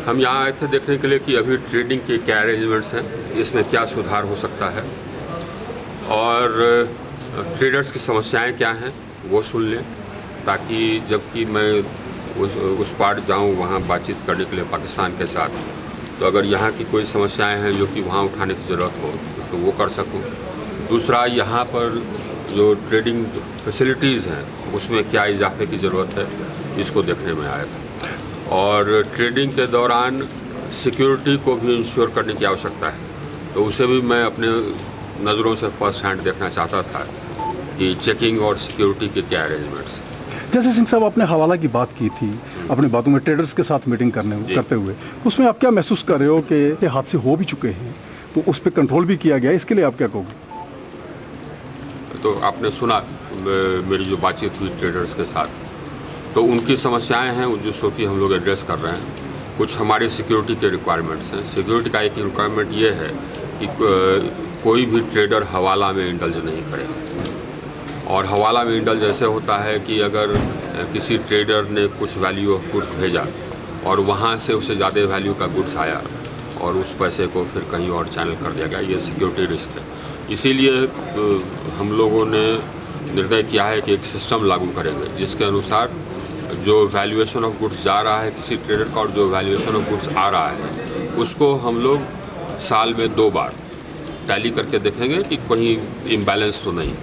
हम यहाँ आए थे देखने के लिए कि अभी ट्रेडिंग के क्या अरेंजमेंट्स हैं, इसमें क्या सुधार हो सकता है और ट्रेडर्स की समस्याएं क्या हैं वो सुन लें, ताकि जबकि मैं उस पार जाऊँ वहाँ बातचीत करने के लिए पाकिस्तान के साथ, तो अगर यहाँ की कोई समस्याएं हैं जो कि वहाँ उठाने की ज़रूरत हो तो वो कर सकूँ। दूसरा, यहाँ पर जो ट्रेडिंग फैसिलिटीज़ हैं उसमें क्या इजाफे की ज़रूरत है, इसको देखने में आया था। और ट्रेडिंग के दौरान सिक्योरिटी को भी इंश्योर करने की आवश्यकता है, तो उसे भी मैं अपने नज़रों से फर्स्ट हैंड देखना चाहता था कि चेकिंग और सिक्योरिटी के क्या अरेंजमेंट्स। जैसे सिंह साहब, आपने हवाला की बात की थी अपनी बातों में ट्रेडर्स के साथ मीटिंग करते हुए, उसमें आप क्या महसूस कर रहे हो कि हादसे हो भी चुके हैं तो उस पर कंट्रोल भी किया गया, इसके लिए आप क्या कहोगे? तो आपने सुना मेरी जो बातचीत हुई ट्रेडर्स के साथ, तो उनकी समस्याएं हैं जिसको कि हम लोग एड्रेस कर रहे हैं। कुछ हमारी सिक्योरिटी के रिक्वायरमेंट्स हैं। सिक्योरिटी का एक रिक्वायरमेंट ये है कि कोई भी ट्रेडर हवाला में इंडल्ज नहीं करे। और हवाला में इंडल्ज ऐसे होता है कि अगर किसी ट्रेडर ने कुछ वैल्यू ऑफ गुड्स भेजा और वहाँ से उसे ज़्यादा वैल्यू का गुड्स आया और उस पैसे को फिर कहीं और चैनल कर दिया गया, ये सिक्योरिटी रिस्क है। इसीलिए हम लोगों ने निर्णय किया है कि एक सिस्टम लागू करेंगे जिसके अनुसार जो वैल्यूएशन ऑफ गुड्स जा रहा है किसी ट्रेडर का और जो वैल्यूएशन ऑफ गुड्स आ रहा है उसको हम लोग साल में 2 बार टैली करके देखेंगे कि कहीं इम्बैलेंस तो नहीं,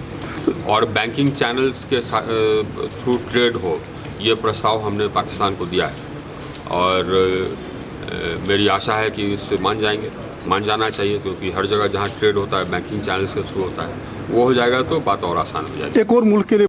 और बैंकिंग चैनल्स के थ्रू ट्रेड हो, ये प्रस्ताव हमने पाकिस्तान को दिया है और मेरी आशा है कि इससे मान जाना चाहिए, क्योंकि हर जगह जहाँ ट्रेड होता है बैंकिंग चैनल्स के थ्रू होता है, वो हो जाएगा तो बात और आसान हो जाएगी। एक और मुल्क के लिए